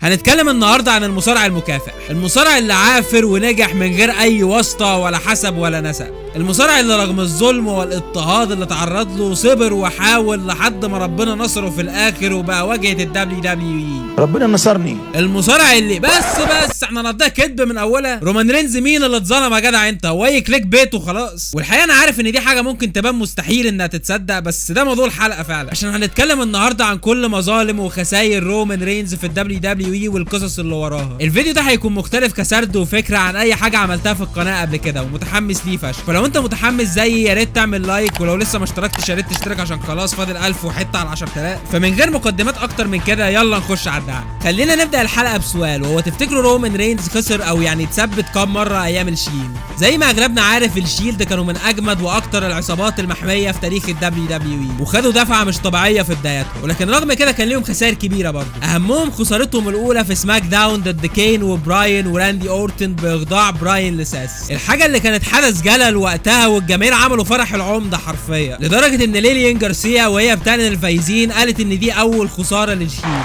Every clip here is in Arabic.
هنتكلم النهارده عن المصارع المكافح، المصارع اللي عافر ونجح من غير اي واسطه ولا حسب ولا نسب، المصارع اللي رغم الظلم والاضطهاد اللي تعرض له صبر وحاول لحد ما ربنا نصره في الاخر وبقى واجهه الدبليو دبليو اي. ربنا نصرني. المصارع اللي بس احنا نضيع كدب من اولها. رومان رينز مين اللي اتظلم يا جدع انت؟ واي كليك بيت وخلاص. والحقيقه انا عارف ان دي حاجه ممكن تبان مستحيل انها تتصدق، بس ده موضوع الحلقه فعلا، عشان هنتكلم النهارده عن كل مظالم وخسائر رومان رينز في الدبليو دبليو اي والقصص اللي وراها. الفيديو ده هيكون مختلف كسرد وفكره عن اي حاجه عملتها في القناه قبل كده ومتحمس ليه فشخ، فلو انت متحمس زيي يا ريت تعمل لايك، ولو لسه ما اشتركتش يا ريت تشترك عشان خلاص فاضل 1000 وحته على 10000. فمن غير مقدمات اكتر من كده يلا نخش على الدعم. خلينا نبدا الحلقه بسؤال، وهو تفتكروا رومان رينز خسر او يعني اتثبت كام مره ايام الشيلد؟ زي ما اغلبنا عارف الشيلد كانوا من اجمد واكتر العصابات المحميه في تاريخ الدبليو دبليو اي، وخدوا دفعه مش طبيعيه في بداياتهم، ولكن رغم كده كان ليهم خسائر كبيره برضه. اهمهم خسارتهم الاولى في سماك داون ضد كين وبراين وراندي اورتن باخضاع براين لساس، الحاجه اللي كانت حدث جلل وقتها والجماهير عملوا فرح العمده حرفيا، لدرجه ان ليليان جارسيا وهي بتعلن الفايزين قالت ان دي اول خساره للشيلد.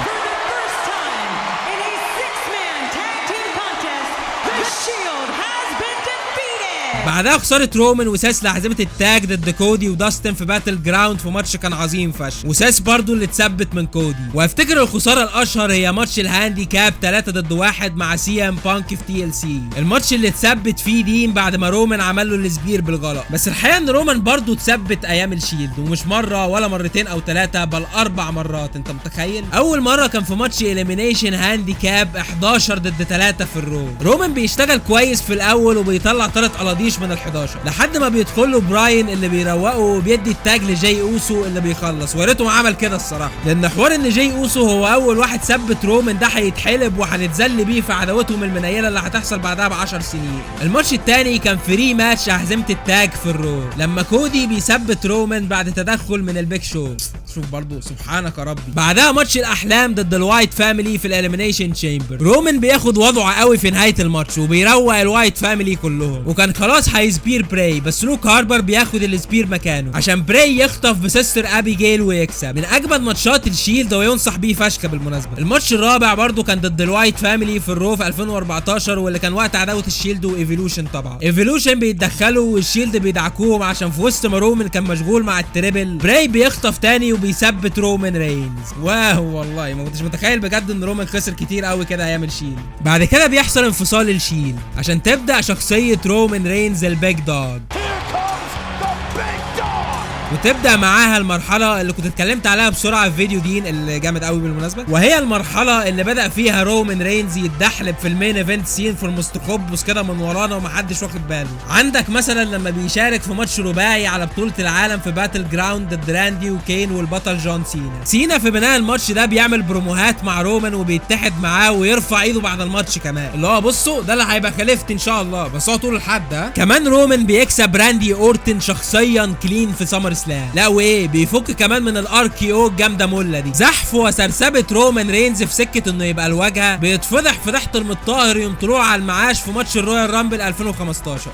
بعدها خساره رومان وساس لحزمه التاج ضد كودي وداستن في باتل جراوند في ماتش كان عظيم فشخ، وساس برضو اللي اتثبت من كودي. وافتكر الخساره الاشهر هي ماتش الهاندي كاب 3 ضد 1 مع سي ام بانك في تي ال سي، الماتش اللي اتثبت فيه دين بعد ما رومان عمل له السبير بالغلط. بس الحقيقه ان رومان برضو اتثبت ايام الشيلد، ومش مره ولا مرتين او 3 بل 4 مرات، انت متخيل؟ اول مره كان في ماتش اليمينيشن هاندي كاب 11 ضد 3 في الرو. رومان بيشتغل كويس في الاول وبيطلع 3 قلاضيش من ال11 لحد ما بيدخل له براين اللي بيروقه وبيدي التاج لجاي اوسو اللي بيخلص، ويا ريته ما عمل كده الصراحه، لان حوار ان جاي اوسو هو اول واحد ثبت رومان ده هيتحلب وهنتذل بيه في عداوتهم المنيله اللي هتحصل بعدها ب10 سنين. الماتش الثاني كان فري ماتش احزمه التاج في الرو لما كودي بيثبت رومان بعد تدخل من البيك شو. شوف برضو سبحانك يا ربي. بعدها ماتش الاحلام ضد الوايت فاميلي في الاليمينيشن تشامبر، رومان بياخد وضعه قوي في نهايه الماتش وبيروق الوايت فاميلي كلهم، وكان خلاص هيسبير براي بس لوك هاربر بياخد السبير مكانه عشان براي يخطف بسيستر ابيجيل ويكسب. من اجمد ماتشات الشيلد وينصح بيه فشخ بالمناسبه. الماتش الرابع برضو كان ضد الوايت فاميلي في الرو في 2014 واللي كان وقت عداوه الشيلد وايفولوشن. طبعا ايفولوشن بيتدخلوا والشيلد بيدعكوهم عشان في وسط ما رومان كان مشغول مع التريبل براي بيخطف تاني وبيثبت رومان رينز. واو والله ما كنتش متخيل بجد ان رومان خسر كتير قوي كده ايام الشيلد. بعد كده بيحصل انفصال الشيلد عشان تبدا شخصيه رومان رينز البيج دوج، وتبدا معاها المرحله اللي كنت اتكلمت عليها بسرعه في فيديو دين اللي جامد قوي بالمناسبه، وهي المرحله اللي بدا فيها رومان رينز يتدحلب في المين ايفنت سين في المستقبس كده من ورانا ومحدش واخد باله. عندك مثلا لما بيشارك في ماتش رباعي على بطوله العالم في باتل جراوند ضد راندي وكين والبطل جون سينا في بناء الماتش ده بيعمل بروموهات مع رومان وبيتحد معاه ويرفع ايده بعد الماتش كمان، اللي هو بصوا ده اللي هيبقى خليفت ان شاء الله، بس هو طول الحد ده. كمان رومان بيكسب راندي اورتن شخصيا كلين في سمر سلام، لا وايه بيفك كمان من الاركيو الجامده مولا دي. زحف وسرسبه رومان رينز في سكه انه يبقى الواجهه بيتفضح فضيحه المطهر يوم طلوع على المعاش في ماتش الرويال رامبل 2015،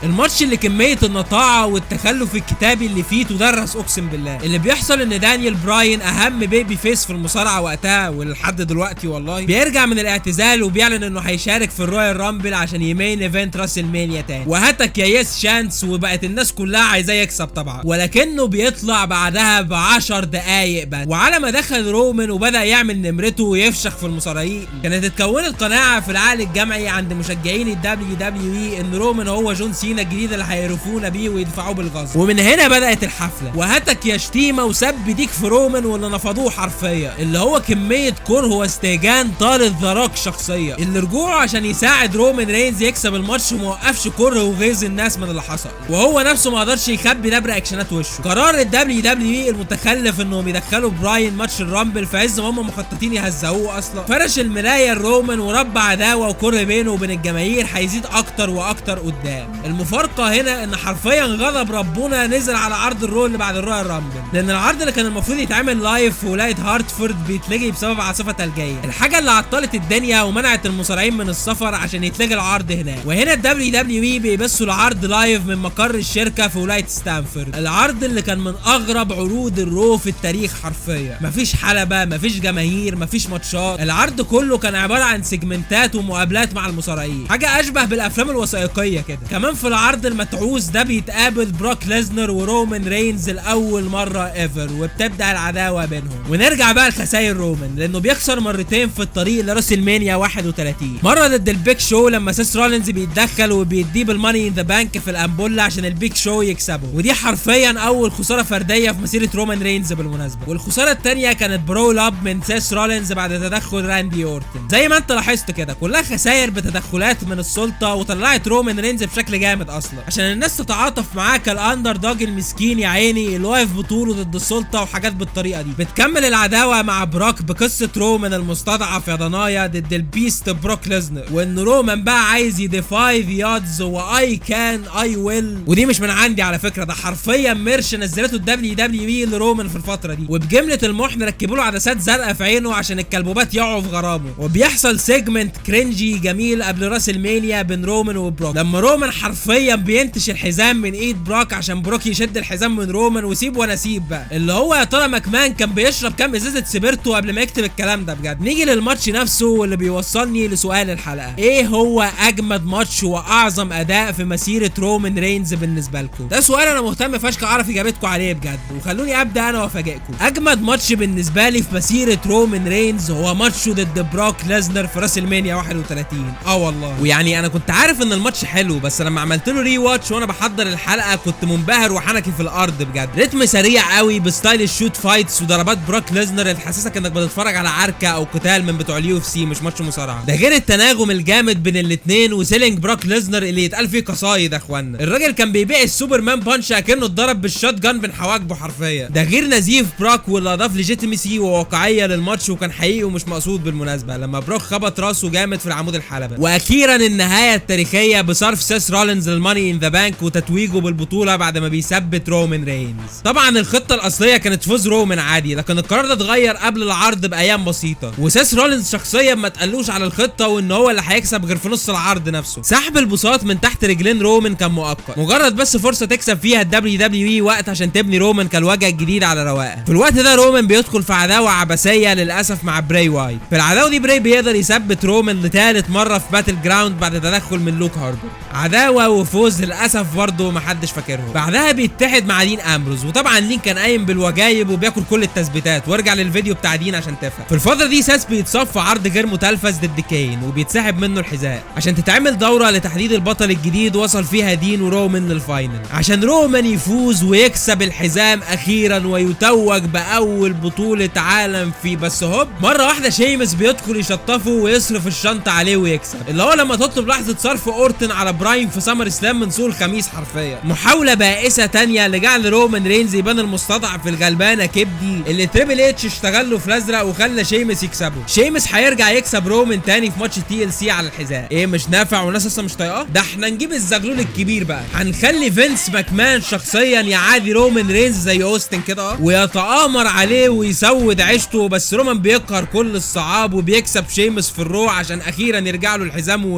الماتش اللي كميه النطاعه والتخلف الكتابي اللي فيه تدرس اقسم بالله. اللي بيحصل ان دانيال براين اهم بيبي فيس في المصارعه وقتها ولحد دلوقتي والله بيرجع من الاعتزال وبيعلن انه هيشارك في الرويال رامبل عشان يمين ايفنت راسل مانيا تاني، وهتك يا يس شانس وبقت الناس كلها عايزاه يكسب طبعا، ولكنه بيطلع بعدها ب10 دقايق بس. وعلى ما دخل رومان وبدا يعمل نمرته ويفشخ في المصارعين كانت اتكونت قناعه في العقل الجمعي عند مشجعين الدبليو دبليو اي ان رومان هو جون سينا الجديد اللي هيعرفونا بيه ويدفعوه بالغصب، ومن هنا بدات الحفله. وهتك يا شتيمه وسب ديك في رومان واللي نفضوه حرفيا، اللي هو كميه كره واستهجان طال ذراك شخصيه، اللي رجوعه عشان يساعد رومان رينز يكسب الماتش وموقفش كره وغيظ الناس من اللي حصل، وهو نفسه ما قدرش يخبي ده برياكشنات وشه. قرار الدبليو دبليو اي المتخلف انهم يدخلوا براين ماتش الرامبل في عز ما هم مخططين يهزقوه اصلا، فرش المرايه الرومان وربى عداوه وكره بينه وبين الجماهير هيزيد اكتر واكتر قدام. المفارقه هنا ان حرفيا غضب ربنا نزل على عرض الرو اللي بعد الرويال رامبل، لان العرض اللي كان المفروض يتعمل لايف في ولايه هارتفورد بيتلغي بسبب عاصفه ثلجيه، الحاجه اللي عطلت الدنيا ومنعت المصارعين من السفر عشان يتلغي العرض هناك. وهنا الدبليو دبليو اي بيبثوا العرض لايف من مقر الشركه في ولايه ستانفورد، العرض اللي كان من من اغرب عروض الرو في التاريخ حرفيا. مفيش حلبة، مفيش جماهير، مفيش ماتشات، العرض كله كان عبارة عن سيجمنتات ومقابلات مع المصارعين، حاجة اشبه بالافلام الوثائقية كده. كمان في العرض المتعوس ده بيتقابل بروك ليزنر ورومان رينز لاول مرة ايفر، وبتبدأ العداوة بينهم. ونرجع بقى لخسائر رومان، لانه بيخسر مرتين في الطريق لراسلمانيا 31. مرة ضد البيك شو لما سيس رولينز بيتدخل وبيديه بالماني ان ذا بانك في الامبولا عشان البيك شو يكسبه، ودي حرفيا اول خسارة فردية في مسيرة رومان رينز بالمناسبة. والخسارة الثانية كانت برول اب من سيس رولينز بعد تدخل راندي اورتن. زي ما انت لاحظت كده كلها خسائر بتدخلات من السلطة، وطلعت رومان رينز بشكل جامد اصلا عشان الناس تتعاطف معاه كالاندر دوج المسكين يا عيني اللي واقف بطوله ضد السلطة وحاجات بالطريقة دي. بتكمل العداوة مع بروك بقصة رومان المستضعف يا ضنايا ضد البيست بروك ليزنر، وان رومان بقى عايز يديفاي ذا اودز واي كان اي ويل. ودي مش من عندي على فكرة، ده حرفيا مرش نزلته الدبليو دبليو اي لرومان في الفترة دي، وبجملة المحن ركبوا له عدسات زرقاء في عينه عشان الكلبوبات يقعوا في غرامه. وبيحصل سيجمنت كرنجي جميل قبل راس المانيا بين رومان وبروك، لما رومان حرفيا بينتش الحزام من ايد بروك عشان بروك يشد الحزام من رومان وسيب وانا سيب بقى، اللي هو يا ترى ماكمان كان بيشرب كام ازازة سبيرتو قبل ما يكتب الكلام ده بجد. نيجي للماتش نفسه واللي بيوصلني لسؤال الحلقة، ايه هو اجمد ماتش واعظم اداء في مسيرة رومان رينز بالنسبة لكم؟ ده سؤال انا مهتم فشخ اعرف اجابتكم عليه بجد، وخلوني ابدا انا وافاجئكم. اجمد ماتش بالنسبة لي في مسيرة رومان رينز هو ماتشه ضد بروك ليزنر في راس المانيا 31. والله، ويعني انا كنت عارف ان الماتش حلو، بس لما عملت له ري واتش وانا بحضر الحلقة كنت منبهر وحنكي في الارض بجد. رتم سريع قوي بستايل الشوت فايتس وضربات بروك ليزنر اللي تحسسك انك بتتفرج على عركة او قتال من بتوع اليو اف سي مش ماتش مصارعة. ده غير التناغم الجامد بين الاثنين وسيلينج بروك ليزنر اللي يتقال فيه قصايد يا اخوانا. الراجل كان بيبيع السوبرمان بانش اكنه اتضرب بالشوت جان بين حواجبه حرفيا. ده غير نزيف بروك واللي اضاف ليجيتيمسي وواقعيه للماتش، وكان حقيقي ومش مقصود بالمناسبه لما بروك خبط راسه جامد في العمود الحلبة. واخيرا النهايه التاريخيه بصرف سيس رولينز للماني ان ذا بانك وتتويجه بالبطوله بعد ما بيثبت رومان رينز. طبعا الخطه الاصليه كانت فوز رومان عادي، لكن القرار ده اتغير قبل العرض بايام بسيطه، وسيس رولينز شخصيا ما تقلوش على الخطه وان هو اللي هيكسب غير في نص العرض نفسه. سحب البساط من تحت رجلين رومان كان مؤقت، مجرد بس فرصه تكسب فيها الدبليو دبليو اي وقت عشان تبني رومان كالوجه الجديد على رواقه. في الوقت ده رومان بيدخل في عداوه عبثيه للاسف مع براي وايت. في العداوه دي براي بيقدر يثبت رومان لثالث مره في باتل جراوند بعد تدخل من لوك هاربر. عداوه وفوز للاسف برضه محدش فاكرهم. بعدها بيتحد مع دين امبروز، وطبعا دين كان قايم بالوجايب وبياكل كل التثبيتات، وارجع للفيديو بتاع دين عشان تفهم. في الفتره دي ساس بيتصف عرض غير متلفز ضد كين وبيتسحب منه الحذاء عشان تتعمل دوره لتحديد البطل الجديد وصل فيها دين ورومان للفاينل عشان رومان يفوز ويكسب الحزام اخيرا ويتوج باول بطوله عالم فيه. بس هوب مره واحده شيمس بيدخل يشطفه ويصرف الشنطه عليه ويكسب، اللي هو لما تطلب لحظه صرف اورتن على براين في سمر سلام من سوق الخميس حرفيا. محاوله بائسه تانية لجعل رومان رينز يبان المستضعف الغلبانه كبدي اللي تريبل اتش اشتغل له في الازرق وخلى شيمس يكسبه. شيمس هيرجع يكسب رومان تاني في ماتش تي ال سي على الحذاء. ايه مش نافع والناس لسه مش طايقاه؟ ده احنا نجيب الزغلول الكبير بقى، هنخلي فينس ماكمان شخصيا يعادي رومان رينز زي اوستن كده ويتآمر عليه ويسود عيشته، بس رومان بيقهر كل الصعاب وبيكسب شيمس في الرو عشان اخيرا يرجع له الحزام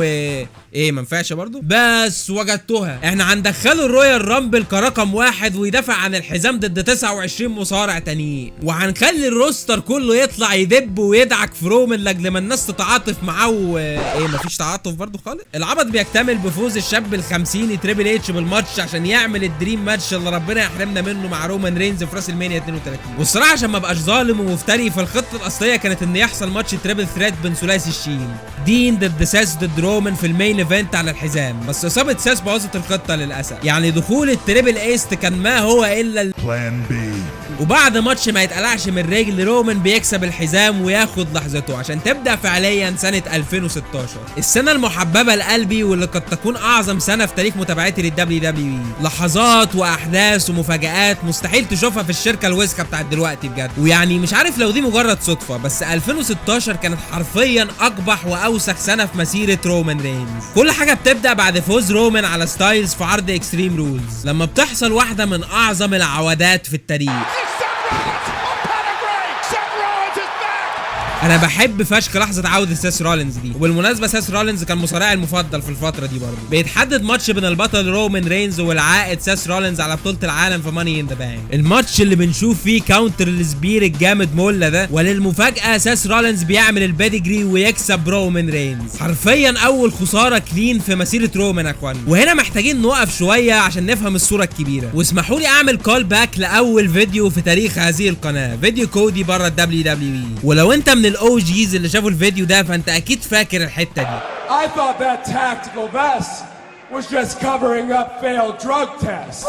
ايه ما ينفعش برضه؟ بس وجدتوها، احنا هندخله الرويال رامبل كرقم 1 ويدافع عن الحزام ضد 29 مصارع تانيين، وهنخلي الروستر كله يطلع يدب ويدعك في رومان لاجل ما الناس تتعاطف معاه ايه مفيش تعاطف برضه خالص. العبط بيكتمل بفوز الشاب ال50 تريبل اتش بالماتش عشان يعمل الدريم ماتش اللي ربنا يحرمنا منه مع رومان رينز في راس المانيا 32. والصراحه عشان ما ابقاش ظالم ومفتري، فالخطه الاصليه كانت ان يحصل ماتش تريبل ثريت بين ثلاثي الشين، دين ضد ساس ضد رومان في المين ايفنت على الحزام، بس اصابه ساس بوظت الخطه للاسف. يعني دخول التريبل ايست كان ما هو الا بلان بي. وبعد ماتش ما يتقلعش من رجل رومان بيكسب الحزام وياخد لحظته عشان تبدا فعليا سنه 2016، السنه المحببه لقلبي واللي قد تكون اعظم سنه في تاريخ متابعتي للدبليو دبليو اي. لحظات واحداث ومفاجآت مستحيل تشوفها في الشركه الوسخه بتاعت دلوقتي بجد. ويعني مش عارف لو دي مجرد صدفه، بس 2016 كانت حرفيا اقبح واوسخ سنه في مسيره رومان رينز. كل حاجه بتبدا بعد فوز رومان على ستايلز في عرض اكستريم رولز لما بتحصل واحده من اعظم العودات في التاريخ. انا بحب فشخ لحظه عوده سيس رولينز دي، وبالمناسبه سيس رولينز كان مصارعي المفضل في الفتره دي برضه. بيتحدد ماتش بين البطل رومان رينز والعائد سيس رولينز على بطوله العالم في ماني ان ذا بانك. الماتش اللي بنشوف فيه كاونتر السبير الجامد مولا ده، وللمفاجاه سيس رولينز بيعمل البيدجري ويكسب رومان رينز. حرفيا اول خساره كلين في مسيره رومان يا اخوان. وهنا محتاجين نوقف شويه عشان نفهم الصوره الكبيره، واسمحوا لي اعمل كول باك لاول فيديو في تاريخ هذه القناه، فيديو كودي بره الدبليو دبليو اي. ولو انت من الاو جيز اللي شافوا الفيديو ده فانت اكيد فاكر الحته دي. I thought that tactical vest was just covering up failed drug tests.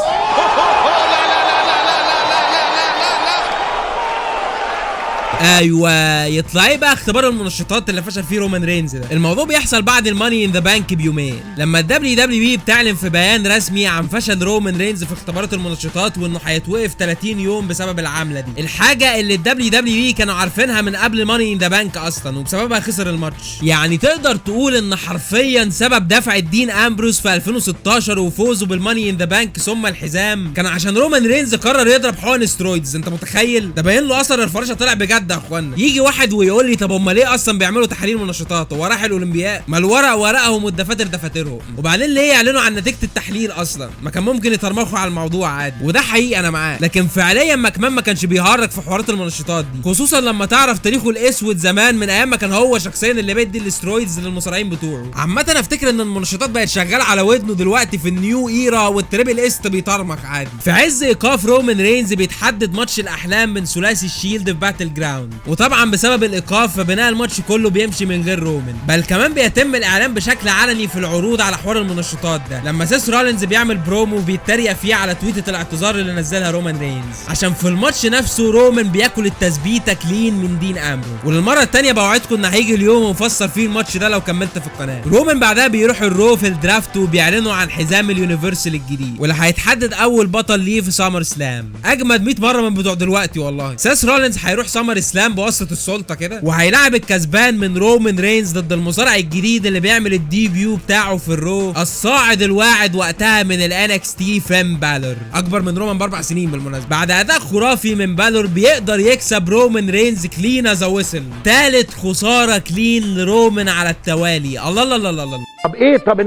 ايوه، يطلع ايه بقى اختبار المنشطات اللي فشل فيه رومان رينز ده؟ الموضوع بيحصل بعد الماني ان ذا بانك بيومين، لما الدبليو دبليو اي بتعلن في بيان رسمي عن فشل رومان رينز في اختبارات المنشطات، وانه هيتوقف 30 يوم بسبب العمله دي، الحاجه اللي الدبليو دبليو اي كانوا عارفينها من قبل ماني ان ذا بانك اصلا، وبسببها خسر الماتش. يعني تقدر تقول ان حرفيا سبب دفع دين امبروس في 2016 وفوزه بالماني ان ذا بانك ثم الحزام كان عشان رومان رينز قرر يضرب حقن سترويدز. انت متخيل؟ ده باين له اثر الفرشه طلع بجد يا اخوانا. يجي واحد ويقول لي طب هم ليه اصلا بيعملوا تحاليل منشطات؟ هو راح الاولمبياد؟ ما الورق ورقهم والدفاتر دفاترهم، وبعدين ليه يعلنوا عن نتيجه التحليل اصلا؟ ما كان ممكن يترمخوا على الموضوع عادي، وده حقيقي انا معاه. لكن فعليا مكمان ما كانش بيهرج في حوارات المنشطات دي، خصوصا لما تعرف تاريخه الاسود زمان من ايام ما كان هو شخصيا اللي بيدي الاسترويدز للمصارعين بتوعه. عامه انا افتكر ان المنشطات بقت شغاله على ودنه دلوقتي في النيو ايرا، والتريبل است بيطرمخ عادي. في عز ايقاف رومان رينز بيتحدد ماتش الاحلام من ثلاثي الشيلد في باتل جراوند، وطبعا بسبب الايقاف فبناء الماتش كله بيمشي من غير رومان، بل كمان بيتم الاعلان بشكل علني في العروض على حوار المنشطات ده، لما سيس رولينز بيعمل برومو بيتريق فيه على تويته الاعتذار اللي نزلها رومان رينز، عشان في الماتش نفسه رومان بياكل التثبيته كلين من دين امبرو. وللمره الثانيه بوعدكم ان هيجي اليوم ومفسر فيه الماتش ده لو كملت في القناه. رومان بعدها بيروح الرو في الدرافت وبيعلنوا عن حزام اليونيفرسال الجديد، واللي هيتحدد اول بطل ليه في سامر سلام. اجمد 100 مره من بتوع دلوقتي والله. سيس رولينز هيروح سامر سلام بواسطه السلطه كده، وهيلاعب الكسبان من رومان رينز ضد المصارع الجديد اللي بيعمل الديبيو بتاعه في الرو، الصاعد الواعد وقتها من الان اكس تي فين بالور، اكبر من رومان ب4 سنين بالمناسبه. بعد اداء خرافي من بالور بيقدر يكسب رومان رينز كلين از ويسل، ثالث خساره كلين لرومان على التوالي. الله الله الله الله. طب ايه؟ طب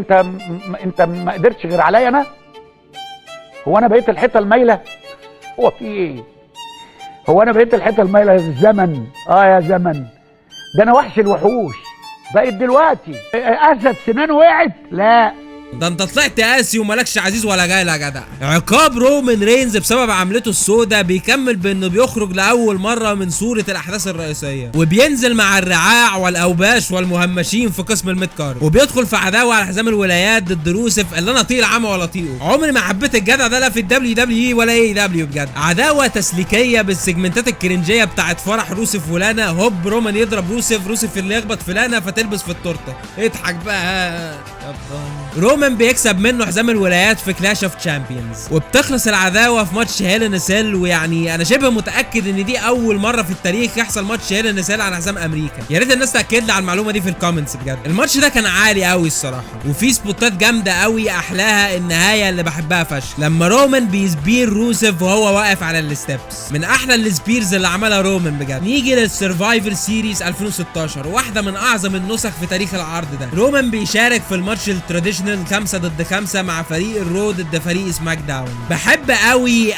انت ما قدرتش غير عليا انا؟ هو انا بقيت الحته المايله؟ هو في ايه؟ هو انا بقيت الحته المايله يا زمن؟ يا زمن، ده انا وحش الوحوش بقيت دلوقتي. اسد سنانه وقعت؟ لا، ده انت طلعت قاسي ومالكش عزيز ولا جاي يا جدع. عقاب رومان رينز بسبب عملته السوداء بيكمل بانه بيخرج لاول مره من صوره الاحداث الرئيسيه، وبينزل مع الرعاع والاوباش والمهمشين في قسم الميد كارد، وبيدخل في عداوه على حزام الولايات ضد روسف اللي انا طيل عمى ولا طيقه. عمري ما حبيت الجدع ده لا في الدبليو دبليو اي ولا اي دبليو بجد. عداوه تسليكيه بالسيجمنتات الكرنجيه بتاعت فرح روسف ولانا، هوب رومان يضرب روسف اللي يخبط في لانا فتلبس في التورته. اضحك بقى. رومان بيكسب منه حزام الولايات في كلاش اوف تشامبيونز، وبتخلص العداوه في ماتش هيل ان سيل. ويعني انا شبه متاكد ان دي اول مره في التاريخ يحصل ماتش هيل ان سيل على حزام امريكا. يا ريت الناس تاكد لي على المعلومه دي في الكومنتس بجد. الماتش ده كان عالي قوي الصراحه، وفي سبوتات جامده قوي، احلاها النهايه اللي بحبها فشخ لما رومان بيسبير روسف وهو واقف على الستبس، من احلى السبيرز اللي عملها رومان بجد. نيجي للسرفايفر سيريز 2016، واحده من اعظم النسخ في تاريخ العرض ده. رومان بيشارك في الماتش التراديشنال 5 ضد 5 مع فريق الرو ضد فريق سماك داون. بحب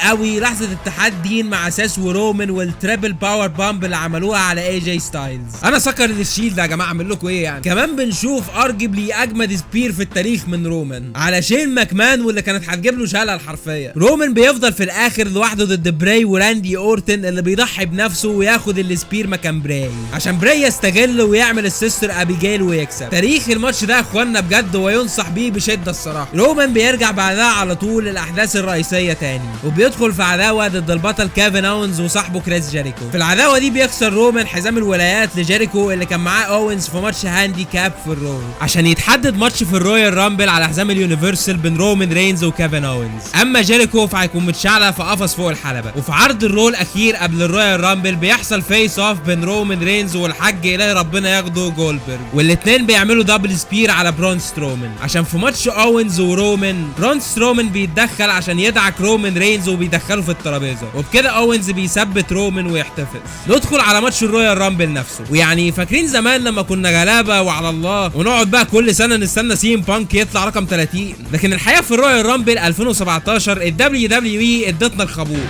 قوي لحظه اتحاد دين مع ساس ورومان والتريبل باور بامب اللي عملوها على اي جي ستايلز. انا سكر للشيلد يا جماعه، اعمل لكم ايه يعني. كمان بنشوف ارجبلي اجمد سبير في التاريخ من رومان على شين ماكمان، واللي كانت هتجيب له شلل الحرفيه. رومان بيفضل في الاخر لوحده ضد براي وراندي اورتن اللي بيضحي بنفسه وياخد السبير مكان براي، عشان براي يستغل ويعمل السيستر ابيجيل ويكسب. تاريخ الماتش ده يا اخوانا بجد وينصح بيه بشده الصراحه. رومان بيرجع بعدها على طول الاحداث الرئيسيه تاني، وبيدخل في عداوه ضد البطل كيفن اونز وصاحبه كريس جيريكو. في العداوه دي بيخسر رومان حزام الولايات لجيريكو اللي كان معاه اونز في ماتش هاندي كاب في الرو، عشان يتحدد ماتش في الرويال رامبل على حزام اليونيفرسال بين رومان رينز وكيفن اونز. اما جيريكو فهيكون متشعلق في قفص فوق الحلبه. وفي عرض الرو الاخير قبل الرويال رامبل بيحصل فيس اوف بين رومان رينز والحاج الهي ربنا ياخده جولدبرج، والاثنين بيعملوا دبل سبير على برون سترومان، عشان في ماتش اوينز ورومان، برون سترومان بيتدخل عشان يدعك رومان رينز وبيدخله في الترابيزه، وبكده اوينز بيثبت رومان ويحتفظ. ندخل على ماتش الرويال رامبل نفسه، ويعني فاكرين زمان لما كنا غلابه وعلى الله ونقعد بقى كل سنه نستنى سيم بانك يطلع رقم 30؟ لكن الحقيقه في الرويال رامبل 2017 الدبليو دبليو اي ادتنا الخبور.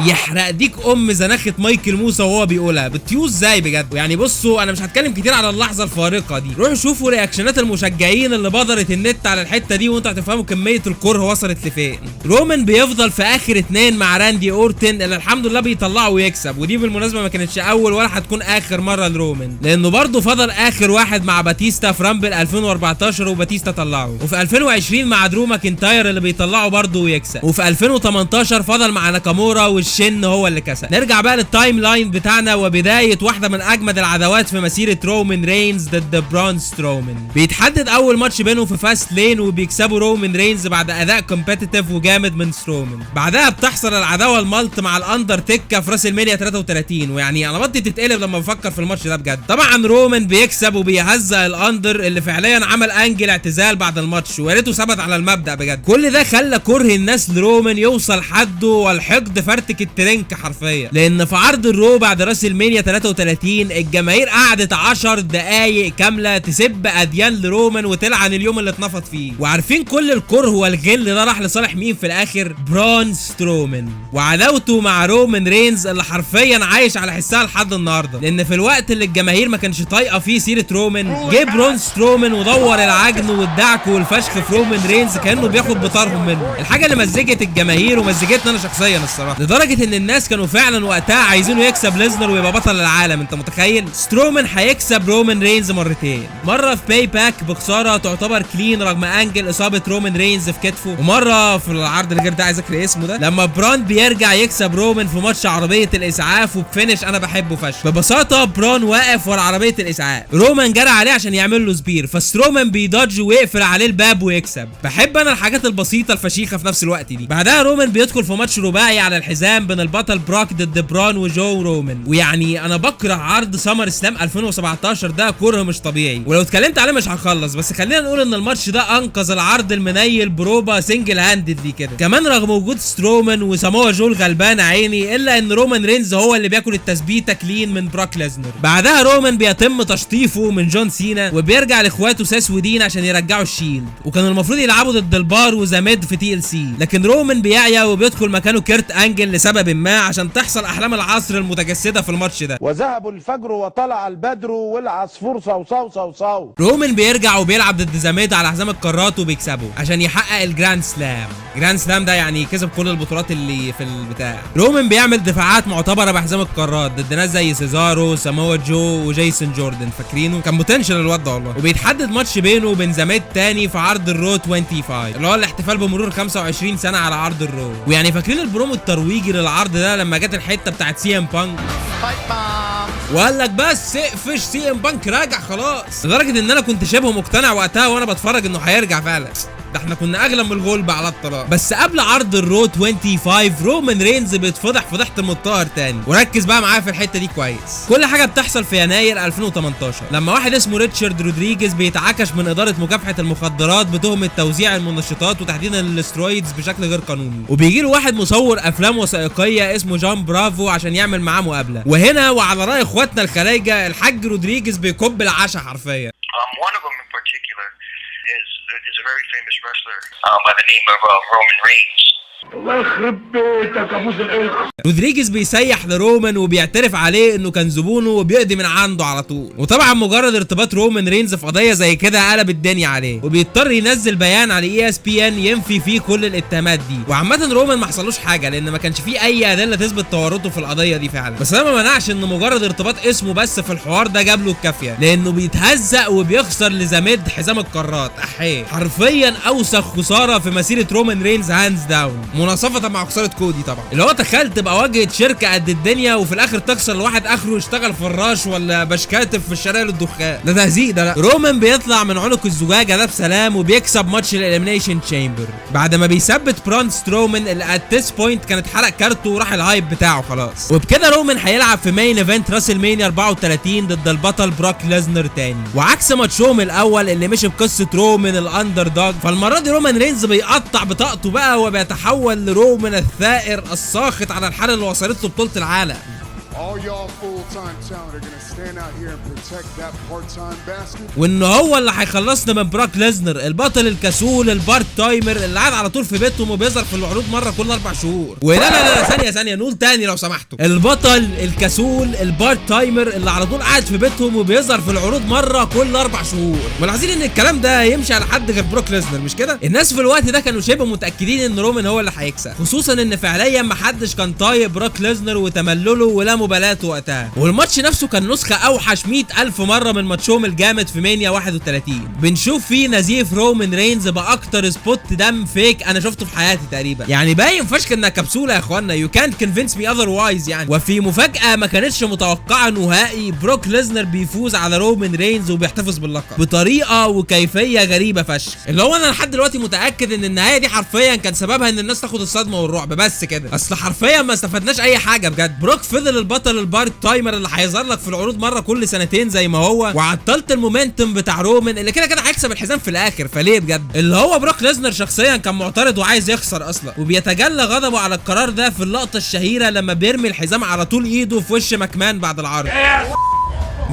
يحرق ديك زناخه مايكل موسى وهو بيقولها بتيوز ازاي بجد. يعني بصوا انا مش هتكلم كتير على اللحظه الفارقه دي، روحوا شوفوا رياكشنات المشجعين اللي بدرت النت على الحته دي وانتوا هتفهموا كميه الكره وصلت لفين. رومان بيفضل في اخر 2 مع راندي اورتن اللي الحمد لله بيطلعه ويكسب، ودي بالمناسبه ما كانتش اول ولا هتكون اخر مره لرومان، لانه برضه فضل اخر واحد مع باتيستا في رامبل 2014 وباتيستا طلعه، وفي 2020 مع درو ماكنتاير اللي بيطلعه برضه ويكسب، وفي 2018 فضل مع ناكامورا الشن هو اللي كسب. نرجع بقى للتايم لاين بتاعنا وبدايه واحده من اجمد العداوات في مسيره رومان رينز ضد برون سترومان. بيتحدد اول ماتش بينهم في فاست لين وبيكسبوا رومان رينز بعد اداء كومبيتيتيف وجامد من سترومان. بعدها بتحصل العداوه المالت مع الاندرتيكا في راس المنيا 33، ويعني انا بطني تتقلب لما بفكر في الماتش ده بجد. طبعا رومان بيكسب وبيهزق الاندر اللي فعليا عمل انجل اعتزال بعد الماتش، ويا ريته ثبت على المبدا بجد. كل ده خلى كره الناس لرومان يوصل حده والحقد فرتك الترنك حرفيا، لان في عرض الرو بعد راس المنيا 33 الجماهير قعدت 10 دقايق كامله تسب اديان لرومان وتلعن اليوم اللي اتنفض فيه. وعارفين كل الكره والغل ده راح لصالح مين في الاخر؟ برون سترومان وعداوته مع رومان رينز اللي حرفيا عايش على حسها لحد النهارده، لان في الوقت اللي الجماهير ما كانش طايقه فيه سيره رومان جه برون سترومان ودور العجن والدعك والفشخ في رومان رينز كانه بياخد بطارهم منه، الحاجه اللي مزجت الجماهير ومزجتنا انا شخصيا الصراحه، لدرجه ان الناس كانوا فعلا وقتها عايزينه يكسب ليزنر ويبقى بطل العالم. انت متخيل؟ سترومان هيكسب رومان رينز مرتين، مره في باي باك بخساره تعتبر كلين رغم انجل اصابه رومان رينز في كتفه، ومره في العرض اللي غير ده عايز اذكر اسمه ده لما برون بيرجع يكسب رومان في ماتش عربيه الاسعاف وبفينش انا بحبه فشخ. ببساطه برون واقف ورا عربيه الاسعاف، رومان جرى عليه عشان يعمل له سبير، فسترومان بيدodge ويقفل عليه الباب ويكسب. بحب انا الحاجات البسيطه الفشيخه في نفس الوقت دي. بعدها رومان بيدخل في ماتش رباعي على الحزام بين البطل براك ضد برون وجو رومان، ويعني انا بكره عرض سمر سلام 2017 ده كره مش طبيعي، ولو اتكلمت عليه مش هخلص، بس خلينا نقول ان الماتش ده انقذ العرض المنيل بروبا سنجل هاندد دي كده، كمان رغم وجود سترومان وساموا جو الغلبان عيني الا ان رومان رينز هو اللي بياكل التثبيته كلين من براك ليزنر. بعدها رومان بيتم تشطيفه من جون سينا وبيرجع لاخواته ساس ودين عشان يرجعوا الشيلد، وكانوا المفروض يلعبوا ضد البار وزاميد في تي ال سي، لكن رومان بيعيا وبيدخل مكانه كيرت انجل لسبب ما عشان تحصل احلام العصر المتجسده في الماتش ده. وذهب الفجر وطلع البدر والعصفور صوصو صوصو. رومان بيرجع وبيلعب ضد زاميد على حزام القارات وبيكسبه عشان يحقق الجراند سلام. جراند سلام ده يعني كسب كل البطولات اللي في البتاع. رومان بيعمل دفاعات معتبره بحزام القارات ضد ناس زي سيزارو ساموا جو وجيسون جوردن، فاكرينه؟ كان بوتنشال الواد ده والله. وبيتحدد ماتش بينه وبين زاميد تاني في عرض الرو 25 اللي هو الاحتفال بمرور 25 سنه على عرض الرو. ويعني فاكرين البرومو الترويجي للعرض ده لما جت الحته بتاعت سي ام بانك وقال لك بس اقفش سي ام بانك راجع خلاص، لدرجه ان انا كنت شبه مقتنع وقتها وانا بتفرج انه هيرجع فعلا، ده احنا كنا اغلى من الغلب على الطلاق. بس قبل عرض الرو 25 رومان رينز بيتفضح فضيحه المضطهر تاني، وركز بقى معايا في الحته دي كويس. كل حاجه بتحصل في يناير 2018 لما واحد اسمه ريتشارد رودريجيز بيتعكش من اداره مكافحه المخدرات بتهمه توزيع المنشطات وتحديدا الاسترويدز بشكل غير قانوني، وبيجي له واحد مصور افلام وثائقيه اسمه جون برافو عشان يعمل معاه مقابله. وهنا وعلى راي اخواتنا الخلايجه الحاج رودريجيز بيكب العشا حرفيا. One of them in particular is a very famous wrestler by the name of Roman Reigns. الله يخرب بيتك يا ابو القرد. رودريجيز بيسيح لرومان وبيعترف عليه انه كان زبونه وبيقضي من عنده على طول، وطبعا مجرد ارتباط رومان رينز في قضيه زي كده قلب الدنيا عليه، وبيضطر ينزل بيان على ESPN ينفي فيه كل الاتهامات دي. وعامه رومان ما حصلوش حاجه لان ما كانش فيه اي ادله تثبت تورطه في القضيه دي فعلا، بس ده ما منعش ان مجرد ارتباط اسمه بس في الحوار ده جاب له الكافيه، لانه بيتهزق وبيخسر لزاميد حزام القارات. احيه حرفيا اوسخ خساره في مسيره رومان رينز هاندز داون. مناصفه مع خساره كودي طبعا. اللي هو تخيل تبقى واجهه شركه قد الدنيا وفي الاخر تخسر لواحد اخره يشتغل فراش ولا بشكاتف في الشارع للدخان. ده تهزيق ده. لا رومان بيطلع من عنق الزجاجه ده بسلام وبيكسب ماتش الاليمينيشن تشامبر بعد ما بيثبت برون سترومان اللي ات ذس بوينت كانت حرق كارته وراح الهايب بتاعه خلاص. وبكده رومان هيلعب في مين ايفنت راسل مانيا 34 ضد البطل بروك ليزنر تاني. وعكس ماتشهم الاول اللي مشي بقصه رومان الاندر دوج، فالمره دي رومان رينز بيقطع بطاقته بقى وبيتحول لرومان الثائر الساخط على الحاله اللي وصلت له بطوله العالم. All y'all full-time talent are gonna stand out here and protect that part-time bastard. وان هو اللي هيخلصنا من بروك ليزنر البطل الكسول البارت تايمر اللي قاعد على طول في بيتهم وبيظهر في العروض مره كل 4 شهور. ولا لا ثانيه نقول تاني لو سمحتوا. البطل الكسول البارت تايمر اللي على طول قاعد في بيتهم وبيظهر في العروض مره كل 4 شهور. ملاحظين ان الكلام ده يمشي على حد غير بروك ليزنر مش كده؟ الناس في الوقت ده كانوا شبه متاكدين ان رومان هو اللي هيكسب، خصوصا ان فعليا ما حدش كان طايق بروك ليزنر وتملله ولا مبالاته وقتها. والماتش نفسه كان نسخه اوحش 100,000 مره من ماتشهم الجامد في مانيا 31. بنشوف فيه نزيف رومان رينز باكتر سبوت دم فيك انا شفته في حياتي تقريبا. يعني باين فشخ انها كبسوله يا اخوانا، يو كانت كونفينس مي اذروايز يعني. وفي مفاجاه ما كانتش متوقعه نهائي، بروك ليزنر بيفوز على رومان رينز وبيحتفظ باللقب بطريقه وكيفيه غريبه فشخ. اللي هو انا لحد دلوقتي متاكد ان النهايه دي حرفيا كان سببها ان الناس تاخد الصدمه والرعب بس كده، اصل حرفيا ما استفدناش اي حاجه بجد. بروك فضل البطل البارت تايمر اللي هيظهر لك في العروض مره كل سنتين زي ما هو، وعطلت المومنتم بتاع رومان اللي كده كده هيكسب الحزام في الاخر، فليه بجد؟ اللي هو بروك ليزنر شخصيا كان معترض وعايز يخسر اصلا، وبيتجلى غضبه على القرار ده في اللقطه الشهيره لما بيرمي الحزام على طول ايده في وش مكمان بعد العرض.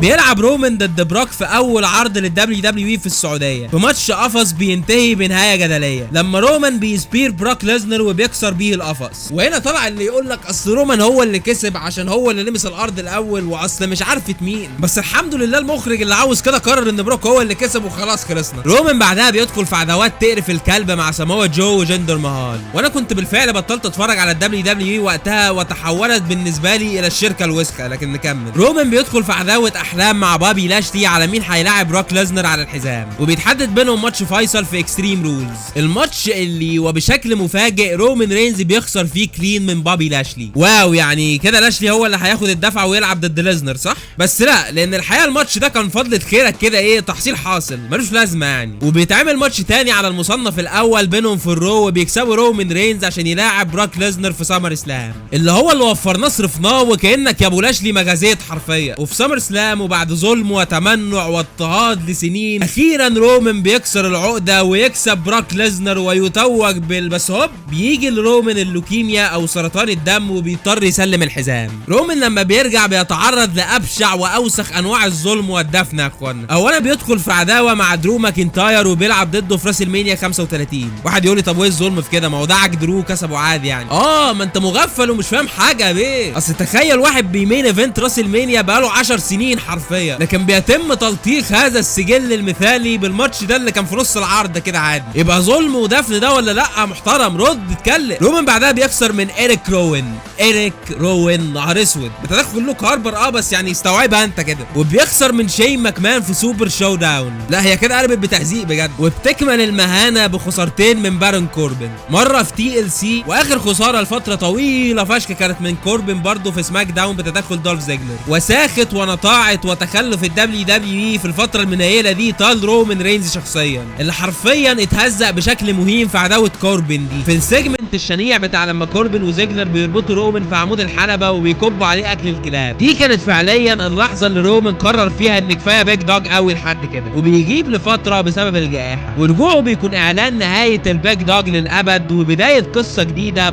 بيلعب رومان ضد بروك في اول عرض للدبليو دبليو اي في السعوديه، في ماتش قفص بينتهي بنهايه جدليه لما رومان بيسبير بروك ليزنر وبيكسر بيه القفص. وهنا طلع اللي يقول لك اصل رومان هو اللي كسب عشان هو اللي لمس الارض الاول واصل مش عارفه مين، بس الحمد لله المخرج اللي عاوز كده قرر ان بروك هو اللي كسب وخلاص خلصنا. رومان بعدها بيدخل في عداوات تقرف الكلب مع ساموا جو وجندر مهال، وانا كنت بالفعل بطلت اتفرج على الدبليو دبليو اي وقتها وتحولت بالنسبه لي الى الشركه الوسخه. لكن نكمل. رومان بيدخل في عداوه احلام مع بابي لاشلي على مين هيلاعب بروك ليزنر على الحزام، وبيتحدد بينهم ماتش فيصل في اكستريم رولز، الماتش اللي وبشكل مفاجئ رومان رينز بيخسر فيه كلين من بابي لاشلي. واو، يعني كده لاشلي هو اللي هياخد الدفعه ويلعب ضد ليزنر صح؟ بس لا، لان الحقيقه الماتش ده كان فضلة خيرك كده ايه تحصيل حاصل ملوش لازمه يعني. وبيتعمل ماتش تاني على المصنف الاول بينهم في الرو، وبيكسبوا رومان رينز عشان يلاعب بروك ليزنر في سامر سلام، اللي هو اللي وفرناه صرفناه وكانك يا ابو لاشلي ما جازيت حرفيا. وفي سامر سلام وبعد ظلم وتمنع واضطهاد لسنين اخيرا رومان بيكسر العقده ويكسب بروك ليزنر ويتوج بس هوب بيجي لرومان اللوكيميا او سرطان الدم وبيضطر يسلم الحزام. رومان لما بيرجع بيتعرض لابشع واوسخ انواع الظلم والدفن يا اخوانا. اولا بيدخل في عداوه مع درو ماكنتاير وبيلعب ضده في راسل مانيا 35. واحد يقول لي طب وايه الظلم في كده؟ ما هو ده درو كسبه عادي يعني. ما انت مغفل ومش فاهم حاجه بيه. اصل تخيل واحد بيمين ايفنت راسل مانيا بقاله 10 سنين حرفيا، لكن بيتم تلطيخ هذا السجل المثالي بالماتش ده اللي كان في نص العرض ده كده عادي. يبقى ظلم ودفن ده ولا لا؟ محترم رد اتكلم. رومان بعدها بيخسر من ايريك روين نهار اسود بتدخل لوك هاربر بس يعني استوعبها انت كده. وبيخسر من شين ماكمان في سوبر شو داون. لا هي كده قلبت بتهزيق بجد. وبتكمل المهانه بخسارتين من بارون كوربن، مره في تي ال سي، واخر خساره لفتره طويله فشخ كانت من كوربن برضه في سماك داون بتدخل دولف زيجلر. وساخت ونطاعت وتخلف الدبليو دبليو اي في الفتره المنيله دي طال رومان رينز شخصيا، اللي حرفيا اتهزق بشكل مهين في عداوه كوربن دي في السيجمنت الشنيع بتاع لما كوربن وزيجلر بيربطوا رومان في عمود الحلبه وبيكبوا عليه اكل الكلاب. دي كانت فعليا اللحظه اللي رومان قرر فيها ان كفايه بيج دوج قوي لحد كده، وبيجيب لفتره بسبب الجائحه، ورجوعه بيكون اعلان نهايه البيج دوج للابد وبدايه قصه جديده